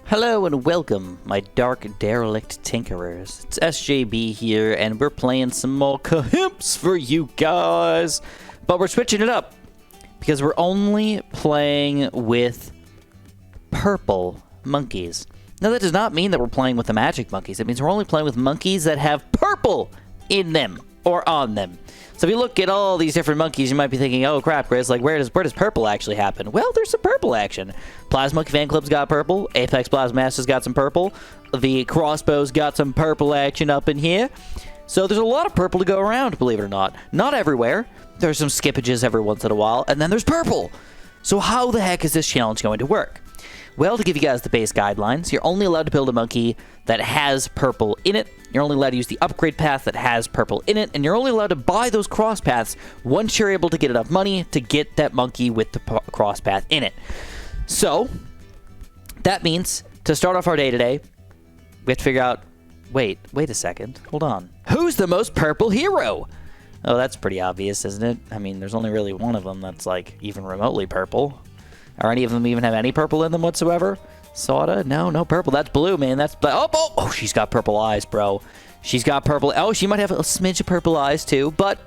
Hello and welcome, my dark derelict tinkerers. It's SJB here, and we're playing some more Chimps for you guys. But we're switching it up, because we're only playing with purple monkeys. Now, that does not mean that we're playing with the magic monkeys. It means we're only playing with monkeys that have purple in them, or on them. So if you look at all these different monkeys, you might be thinking, oh crap, Grizz, like where does purple actually happen? Well, there's some purple action. Plasma Monkey Fan Club's got purple. Apex Plasma Master's got some purple. The Crossbow's got some purple action up in here. So there's a lot of purple to go around, believe it or not. Not everywhere. There's some skippages every once in a while, and then there's purple. So how the heck is this challenge going to work? Well, to give you guys the base guidelines, you're only allowed to build a monkey that has purple in it. You're only allowed to use the upgrade path that has purple in it, and you're only allowed to buy those cross paths once you're able to get enough money to get that monkey with the cross path in it. So, that means, to start off our day today, we have to figure out, wait a second, hold on. Who's the most purple hero? Oh, that's pretty obvious, isn't it? I mean, there's only really one of them that's, like, even remotely purple. Or any of them even have any purple in them whatsoever? Soda? No purple. That's blue, man. That's oh, she's got purple eyes, bro. She's got purple. Oh, she might have a smidge of purple eyes too, but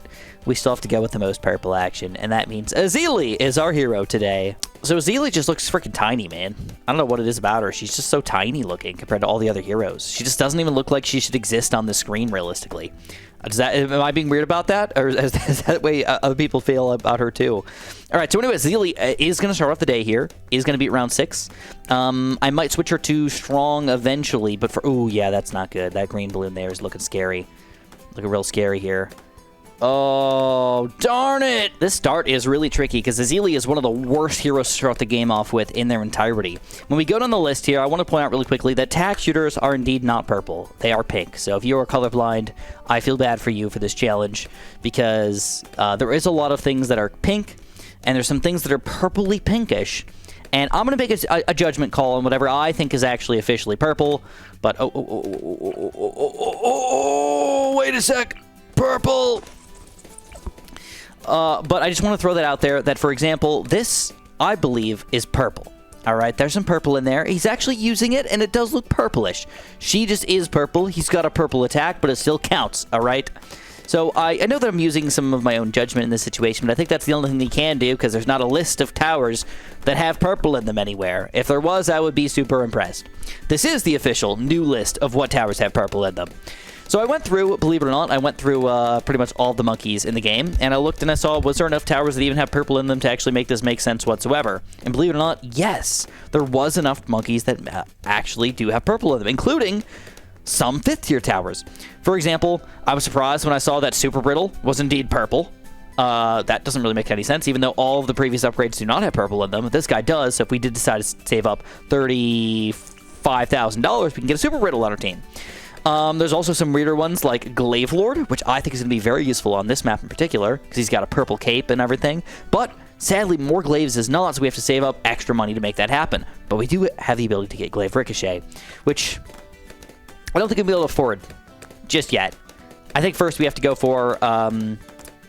we still have to go with the most purple action, and that means Azili is our hero today. So Azili just looks freaking tiny, man. I don't know what it is about her. She's just so tiny looking compared to all the other heroes. She just doesn't even look like she should exist on the screen realistically. Am I being weird about that? Or is that the way other people feel about her too? All right, so anyway, Azili is going to start off the day here. Is going to be round 6. I might switch her to strong eventually, but for... Ooh, yeah, that's not good. That green balloon there is looking scary. Looking real scary here. Oh, darn it! This start is really tricky because Azili is one of the worst heroes to start the game off with in their entirety. When we go down the list here, I want to point out really quickly that tack shooters are indeed not purple. They are pink. So if you are colorblind, I feel bad for you for this challenge because there is a lot of things that are pink and there's some things that are purpley pinkish. And I'm going to make a judgment call on whatever I think is actually officially purple. But, wait a sec. Purple! But I just want to throw that out there that, for example, this, I believe, is purple. All right, there's some purple in there. He's actually using it, and it does look purplish. She just is purple. He's got a purple attack, but it still counts, all right? So I know that I'm using some of my own judgment in this situation, but I think that's the only thing he can do because there's not a list of towers that have purple in them anywhere. If there was, I would be super impressed. This is the official new list of what towers have purple in them. So I went through, believe it or not, I went through pretty much all the monkeys in the game, and I looked and I saw, was there enough towers that even have purple in them to actually make this make sense whatsoever? And believe it or not, yes, there was enough monkeys that actually do have purple in them, including some 5th tier towers. For example, I was surprised when I saw that Super Brittle was indeed purple. That doesn't really make any sense, even though all of the previous upgrades do not have purple in them. This guy does, so if we did decide to save up $35,000, we can get a Super Brittle on our team. There's also some weirder ones like Glaive Lord, which I think is going to be very useful on this map in particular, because he's got a purple cape and everything. But sadly, more Glaives is not, so we have to save up extra money to make that happen. But we do have the ability to get Glaive Ricochet, which I don't think we'll be able to afford just yet. I think first we have to go for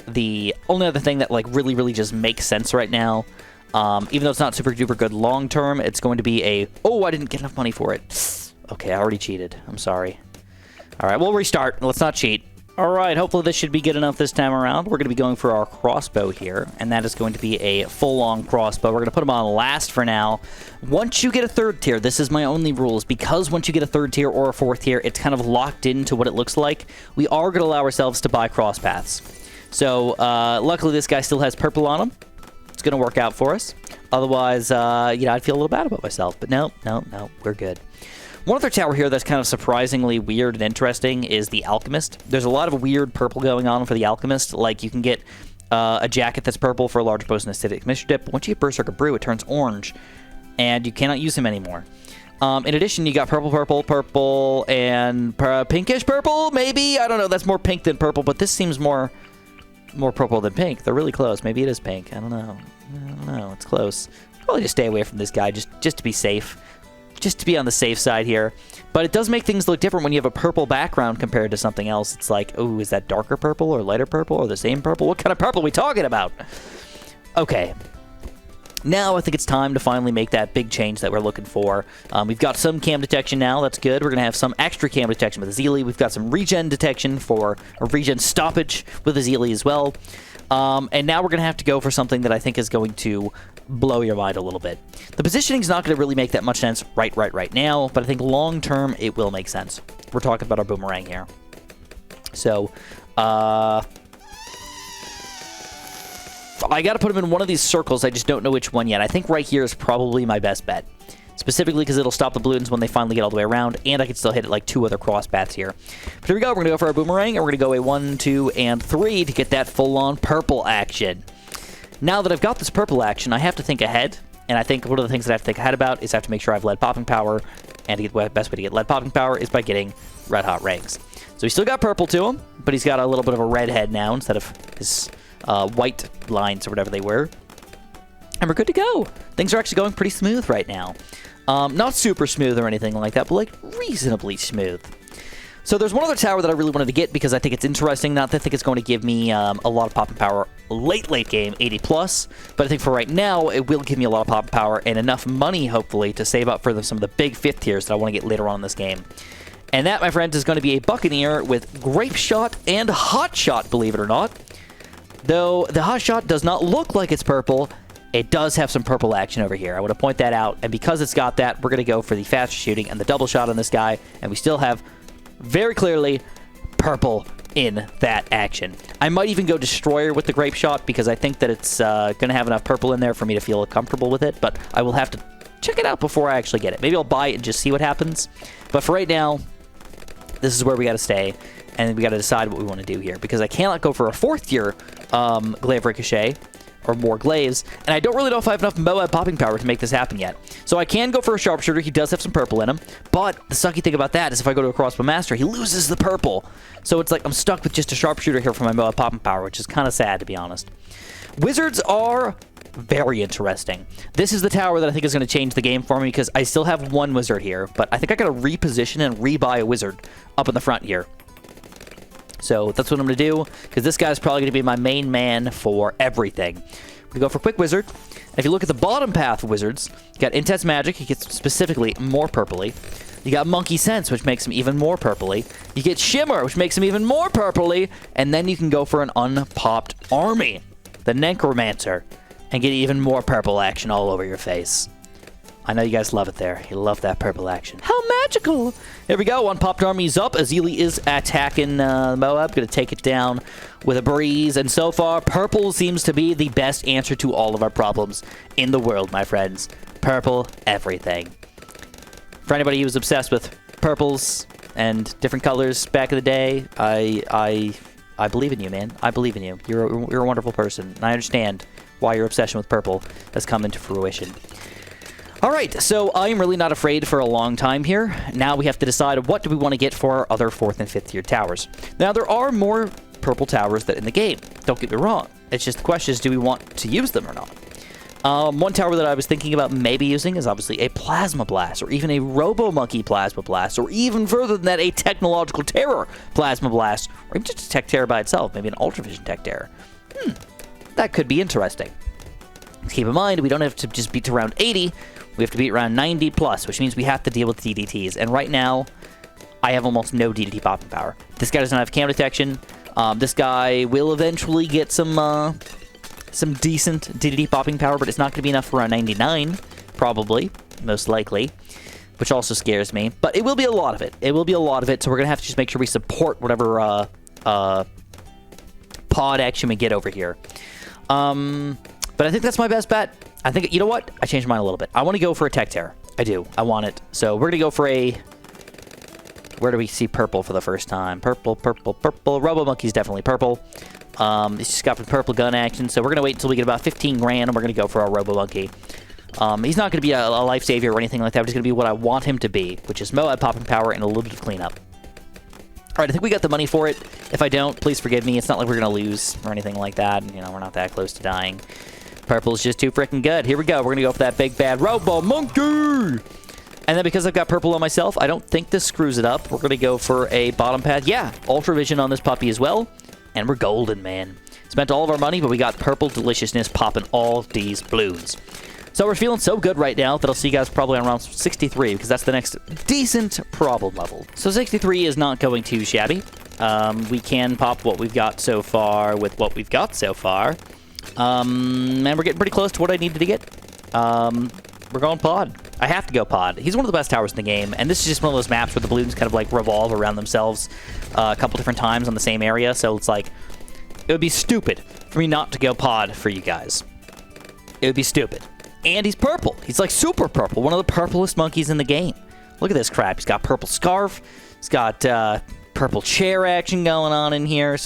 the only other thing that like really just makes sense right now. Even though it's not super duper good long term, it's going to be a... Oh, I didn't get enough money for it. Okay, I already cheated. I'm sorry. All right, we'll restart. Let's not cheat. All right, hopefully this should be good enough this time around. We're going to be going for our crossbow here, and that is going to be a full-on crossbow. We're going to put them on last for now. Once you get a 3rd tier, this is my only rules, because once you get a 3rd tier or a 4th tier, it's kind of locked into what it looks like. We are going to allow ourselves to buy cross paths. So, luckily this guy still has purple on him. It's going to work out for us. Otherwise, you know, I'd feel a little bad about myself. But no, we're good. One other tower here that's kind of surprisingly weird and interesting is the Alchemist. There's a lot of weird purple going on for the Alchemist. Like, you can get a jacket that's purple for a large potion acidic mixture dip. But once you get Berserker Brew, it turns orange, and you cannot use him anymore. In addition, you got purple, and pinkish purple, maybe? I don't know. That's more pink than purple, but this seems more purple than pink. They're really close. Maybe it is pink. I don't know. It's close. Probably just stay away from this guy just to be safe. Just to be on the safe side here. But it does make things look different when you have a purple background compared to something else. It's like, oh, is that darker purple or lighter purple or the same purple? What kind of purple are we talking about? Okay. Now I think it's time to finally make that big change that we're looking for. We've got some cam detection now. That's good. We're going to have some extra cam detection with Azili. We've got some regen detection for a regen stoppage with Azili as well. And now we're going to have to go for something that I think is going to blow your mind a little bit. The positioning is not going to really make that much sense right now, but I think long term it will make sense. We're talking about our boomerang here. So, I got to put him in one of these circles. I just don't know which one yet. I think right here is probably my best bet. Specifically because it'll stop the balloons when they finally get all the way around, and I can still hit it like 2 other cross bats here. But here we go. We're going to go for our boomerang, and we're going to go a 1, 2, and 3 to get that full-on purple action. Now that I've got this purple action, I have to think ahead, and I think one of the things that I have to think ahead about is I have to make sure I have lead popping power, and to get the best way to get lead popping power is by getting red hot rings. So he's still got purple to him, but he's got a little bit of a red head now instead of his white lines or whatever they were. And we're good to go. Things are actually going pretty smooth right now. Not super smooth or anything like that, but like reasonably smooth. So there's one other tower that I really wanted to get because I think it's interesting. Not that I think it's going to give me a lot of popping power late game, 80+, but I think for right now, it will give me a lot of popping power and enough money, hopefully, to save up for some of the big 5th tiers that I want to get later on in this game. And that, my friends, is going to be a Buccaneer with Grape Shot and Hot Shot, believe it or not. Though the Hot Shot does not look like it's purple, it does have some purple action over here. I want to point that out. And because it's got that, we're going to go for the faster shooting and the double shot on this guy. And we still have very clearly purple in that action. I might even go Destroyer with the Grape Shot because I think that it's going to have enough purple in there for me to feel comfortable with it. But I will have to check it out before I actually get it. Maybe I'll buy it and just see what happens. But for right now, this is where we got to stay. And we got to decide what we want to do here. Because I cannot go for a 4th tier Glaive Ricochet or more glaives, and I don't really know if I have enough Moab popping power to make this happen yet. So I can go for a Sharpshooter. He does have some purple in him, but the sucky thing about that is if I go to a Crossbow Master, he loses the purple. So it's like I'm stuck with just a Sharpshooter here for my Moab popping power, which is kind of sad, to be honest. Wizards are very interesting. This is the tower that I think is going to change the game for me because I still have one wizard here, but I think I got to reposition and rebuy a wizard up in the front here. So that's what I'm going to do, because this guy's probably going to be my main man for everything. We're going to go for Quick Wizard. And if you look at the bottom path of wizards, you got Intense Magic. He gets specifically more purpley. You got Monkey Sense, which makes him even more purpley. You get Shimmer, which makes him even more purpley. And then you can go for an unpopped army, the Necromancer, and get even more purple action all over your face. I know you guys love it there. You love that purple action. How magical! There we go. Unpopped army's up. Azili is attacking Moab. Going to take it down with a breeze. And so far, purple seems to be the best answer to all of our problems in the world, my friends. Purple everything. For anybody who was obsessed with purples and different colors back in the day, I believe in you, man. I believe in you. You're a wonderful person. And I understand why your obsession with purple has come into fruition. All right, so I am really not afraid for a long time here. Now we have to decide what do we want to get for our other 4th and 5th tier towers. Now, there are more purple towers that in the game. Don't get me wrong. It's just the question is, do we want to use them or not? One tower that I was thinking about maybe using is obviously a Plasma Blast, or even a Robo-Monkey Plasma Blast, or even further than that, a Technological Terror Plasma Blast, or even just a Tech Terror by itself, maybe an Ultravision Tech Terror. That could be interesting. Keep in mind, we don't have to just beat to around 80. We have to beat around 90+, which means we have to deal with DDTs. And right now, I have almost no DDT popping power. This guy does not have cam detection. This guy will eventually get some decent DDT popping power, but it's not going to be enough for around 99, probably, most likely, which also scares me. But it will be a lot of it. It will be a lot of it, so we're going to have to just make sure we support whatever pod action we get over here. But I think that's my best bet. I think, you know what? I changed mine a little bit. I want to go for a Tech Terror. I do. I want it. So we're going to go for a... Where do we see purple for the first time? Purple, purple, purple. Robo-Monkey's definitely purple. It's just got the purple gun action. So we're going to wait until we get about 15 grand, and we're going to go for our Robo-Monkey. He's not going to be a life savior or anything like that. He's going to be what I want him to be, which is Moab popping power and a little bit of cleanup. All right, I think we got the money for it. If I don't, please forgive me. It's not like we're going to lose or anything like that. You know, we're not that close to dying. Purple's just too freaking good. Here we go. We're going to go for that big bad Robo-Monkey. And then because I've got purple on myself, I don't think this screws it up. We're going to go for a bottom pad. Yeah, Ultra Vision on this puppy as well. And we're golden, man. Spent all of our money, but we got purple deliciousness popping all these balloons. So we're feeling so good right now that I'll see you guys probably on around 63, because that's the next decent problem level. So 63 is not going too shabby. We can pop what we've got so far with what we've got so far. And we're getting pretty close to what I needed to get. We're going pod. I have to go pod. He's one of the best towers in the game, and this is just one of those maps where the balloons kind of like revolve around themselves a couple different times on the same area, so it's like, it would be stupid for me not to go pod for you guys. It would be stupid. And he's purple. He's like super purple. One of the purplest monkeys in the game. Look at this crap. He's got purple scarf. He's got purple chair action going on in here.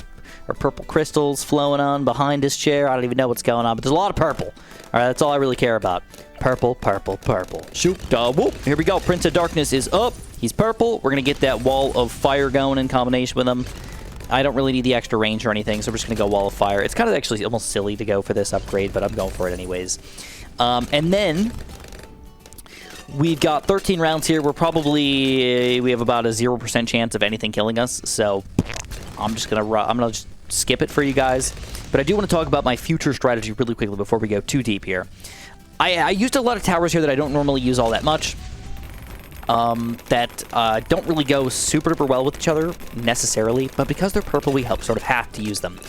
Or purple crystals flowing on behind his chair. I don't even know what's going on, but there's a lot of purple. All right, that's all I really care about. Purple, purple, purple. Shoot, whoop. Here we go. Prince of Darkness is up. He's purple. We're going to get that wall of fire going in combination with him. I don't really need the extra range or anything, so we're just going to go wall of fire. It's kind of actually almost silly to go for this upgrade, but I'm going for it anyways. And then we've got 13 rounds here. We have about a 0% chance of anything killing us, so I'm just gonna just skip it for you guys. But I do want to talk about my future strategy really quickly before we go too deep here. I used a lot of towers here that I don't normally use all that much. That don't really go super duper well with each other necessarily, but because they're purple, we sort of have to use them.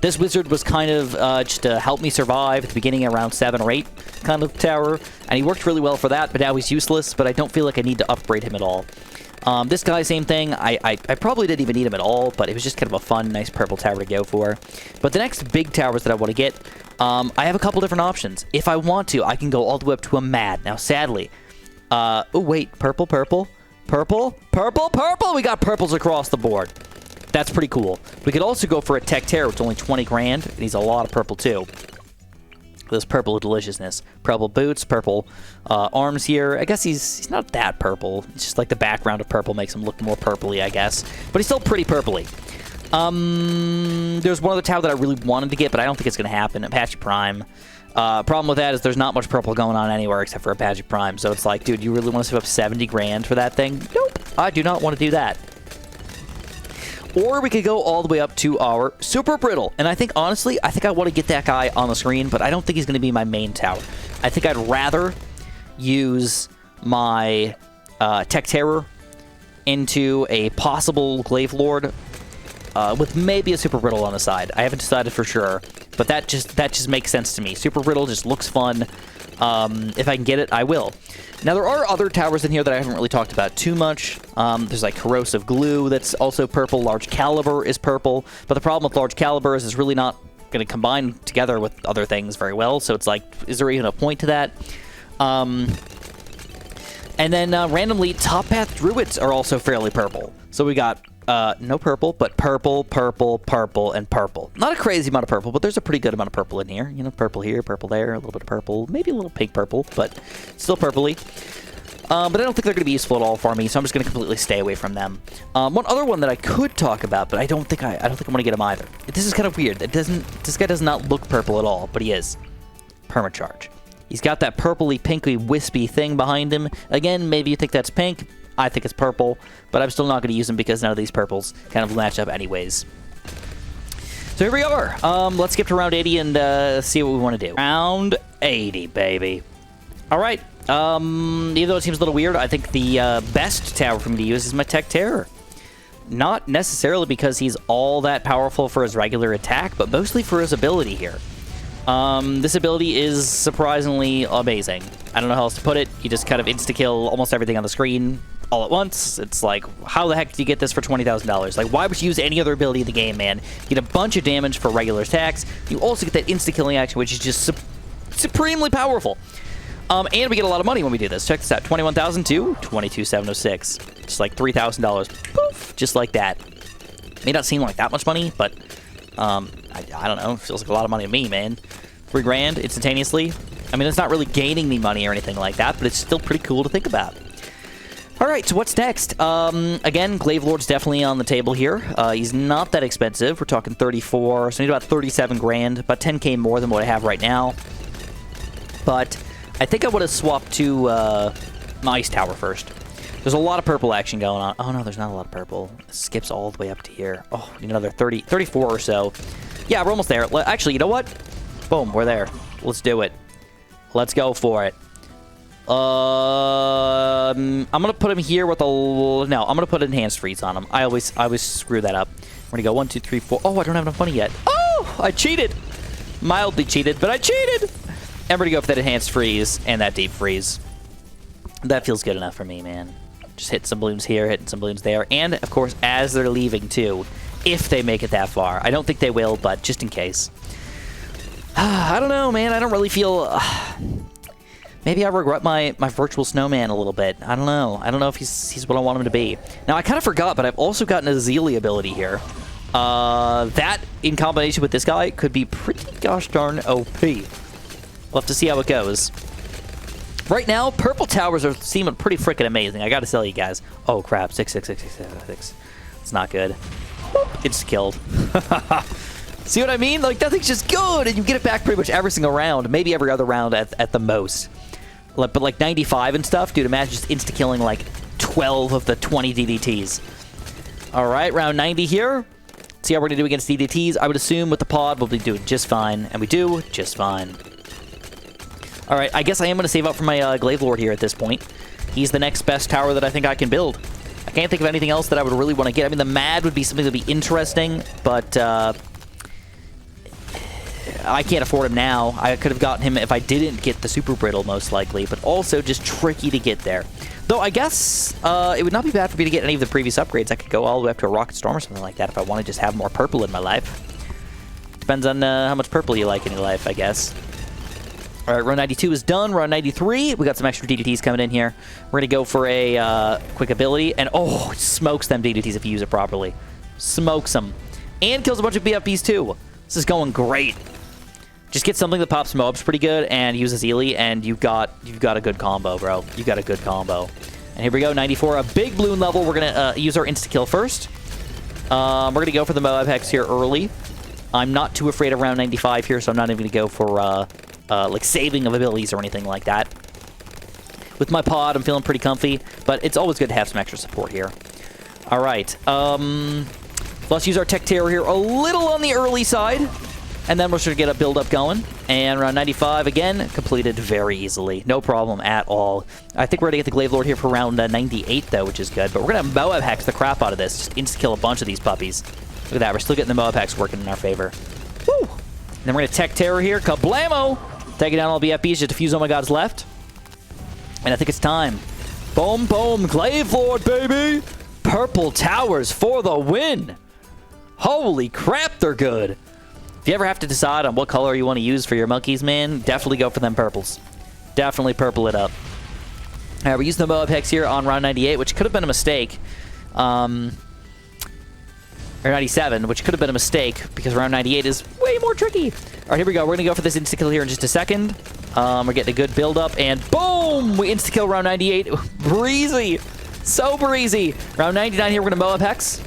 This wizard was kind of just to help me survive at the beginning, around 7 or 8 kind of tower, and he worked really well for that, but now he's useless, but I don't feel like I need to upgrade him at all. This guy, same thing. I probably didn't even need him at all, but it was just kind of a fun, nice purple tower to go for. But the next big towers that I want to get, I have a couple different options. If I want to, I can go all the way up to a mad. Now, sadly, oh, wait, purple, purple, purple, purple, purple. We got purples across the board. That's pretty cool. We could also go for a Tech Terror, which is only 20 grand, and he's a lot of purple, too. This purple deliciousness. Purple boots, purple arms here. I guess he's not that purple. It's just like the background of purple makes him look more purpley, I guess. But he's still pretty purpley. There's one other tower that I really wanted to get, but I don't think it's going to happen. Apache Prime. Problem with that is there's not much purple going on anywhere except for Apache Prime. So it's like, dude, you really want to save up 70 grand for that thing? Nope. I do not want to do that. Or we could go all the way up to our Super Brittle. And I think, honestly, I want to get that guy on the screen, but I don't think he's going to be my main tower. I think I'd rather use my Tech Terror into a possible Glaive Lord with maybe a Super Brittle on the side. I haven't decided for sure, but that just makes sense to me. Super Brittle just looks fun. If I can get it, I will. Now, there are other towers in here that I haven't really talked about too much. There's like Corrosive Glue that's also purple. Large Caliber is purple. But the problem with Large Caliber is it's really not going to combine together with other things very well. So it's like, is there even a point to that? And then randomly, Top Path Druids are also fairly purple. So we got no purple, but purple, purple, purple, and purple. Not a crazy amount of purple, but there's a pretty good amount of purple in here. You know, purple here, purple there, a little bit of purple, maybe a little pink purple, but still purpley. But I don't think they're going to be useful at all for me, so I'm just going to completely stay away from them. One other one that I could talk about, but I don't think I want to get him either. This is kind of weird. This guy does not look purple at all, but he is. Permacharge. He's got that purpley, pinky, wispy thing behind him. Again, maybe you think that's pink. I think it's purple, but I'm still not going to use them because none of these purples kind of match up anyways. So here we are. Let's skip to round 80 and see what we want to do. Round 80, baby. All right. Even though it seems a little weird, I think the best tower for me to use is my Tech Terror. Not necessarily because he's all that powerful for his regular attack, but mostly for his ability here. This ability is surprisingly amazing. I don't know how else to put it. You just kind of insta-kill almost everything on the screen all at once. It's like, how the heck do you get this for $20,000? Like, why would you use any other ability in the game, man? You get a bunch of damage for regular attacks. You also get that insta-killing action, which is just supremely powerful. And we get a lot of money when we do this. Check this out. 21,000 to 22,706. Just like $3,000. Poof! Just like that. May not seem like that much money, but I don't know. It feels like a lot of money to me, man. 3 grand instantaneously. I mean, it's not really gaining me money or anything like that, but it's still pretty cool to think about. All right, so what's next? Again, Glaive Lord's definitely on the table here. He's not that expensive. We're talking 34, so I need about 37 grand, about 10K more than what I have right now. But I think I would have swapped to my Ice Tower first. There's a lot of purple action going on. Oh, no, there's not a lot of purple. It skips all the way up to here. Oh, need another 34 or so. Yeah, we're almost there. Actually, you know what? Boom, we're there. Let's do it. Let's go for it. I'm gonna put him here with a... No, I'm gonna put enhanced freeze on him. I always screw that up. We're gonna go 1, 2, 3, 4. Oh, I don't have enough money yet. Oh, I cheated. Mildly cheated, but I cheated. And we're gonna go for that enhanced freeze and that deep freeze. That feels good enough for me, man. Just hitting some balloons here, hitting some balloons there. And, of course, as they're leaving, too, if they make it that far. I don't think they will, but just in case. I don't know, man. I don't really feel... maybe I regret my virtual snowman a little bit. I don't know. I don't know if he's what I want him to be. Now, I kind of forgot, but I've also gotten a Zealy ability here. That, in combination with this guy, could be pretty gosh darn OP. We'll have to see how it goes. Right now, purple towers are seeming pretty freaking amazing. I gotta tell you guys. Oh, crap. 6, 6, 6, 6, 6, 6. It's not good. It's killed. See what I mean? Like, that thing's just good, and you get it back pretty much every single round. Maybe every other round at the most. But, like, 95 and stuff, dude, imagine just insta-killing, like, 12 of the 20 DDTs. All right, round 90 here. See how we're going to do against DDTs. I would assume with the pod, we'll be doing just fine. And we do just fine. All right, I guess I am going to save up for my Glaive Lord here at this point. He's the next best tower that I think I can build. I can't think of anything else that I would really want to get. I mean, the Mad would be something that would be interesting, but I can't afford him now. I could have gotten him if I didn't get the Super Brittle, most likely, but also just tricky to get there. Though I guess it would not be bad for me to get any of the previous upgrades. I could go all the way up to a Rocket Storm or something like that if I want to just have more purple in my life. Depends on how much purple you like in your life, I guess. All right, round 92 is done. Round 93, we got some extra DDTs coming in here. We're going to go for a quick ability, and oh, it smokes them DDTs if you use it properly. Smokes them. And kills a bunch of BFBs too. This is going great. Just get something that pops mobs pretty good and use a Zealy, and you've got a good combo, bro. You've got a good combo. And here we go, 94, a big balloon level. We're going to use our insta-kill first. We're going to go for the Moab Hex here early. I'm not too afraid of round 95 here, so I'm not even going to go for... like saving of abilities or anything like that. With my pod, I'm feeling pretty comfy, but it's always good to have some extra support here. All right. Let's use our Tech Terror here a little on the early side, and then we'll sort of get a build-up going. And round 95, again, completed very easily. No problem at all. I think we're going to get the Glaive Lord here for round 98, though, which is good. But we're going to Moab Hex the crap out of this. Just insta-kill a bunch of these puppies. Look at that. We're still getting the Moab Hex working in our favor. Woo! And then we're going to Tech Terror here. Kablamo! Taking down all BFBs, just a few Oh My Gods left. And I think it's time. Boom, boom, Glaive Lord, baby! Purple towers for the win! Holy crap, they're good! If you ever have to decide on what color you want to use for your monkeys, man, definitely go for them purples. Definitely purple it up. All right, we're using the Moab Hex here on round 98, which could have been a mistake. Or 97, which could have been a mistake, because round 98 is way more tricky. All right, here we go. We're going to go for this insta-kill here in just a second. We're getting a good build-up, and boom! We insta-kill round 98. Breezy! So breezy! Round 99 here, we're going to Moab Hex.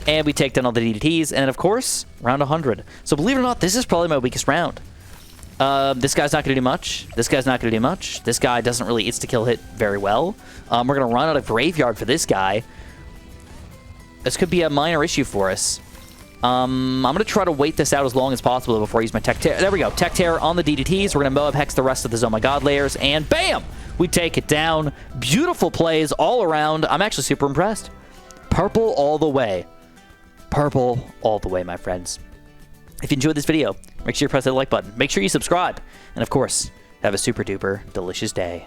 And we take down all the DDTs, and of course, round 100. So believe it or not, this is probably my weakest round. This guy's not going to do much. This guy's not going to do much. This guy doesn't really insta-kill hit very well. We're going to run out of Graveyard for this guy. This could be a minor issue for us. I'm going to try to wait this out as long as possible before I use my Tech Terror. There we go. Tech Terror on the DDTs. We're going to Moab Hex the rest of the Oh My God layers. And bam! We take it down. Beautiful plays all around. I'm actually super impressed. Purple all the way. Purple all the way, my friends. If you enjoyed this video, make sure you press that like button. Make sure you subscribe. And of course, have a super duper delicious day.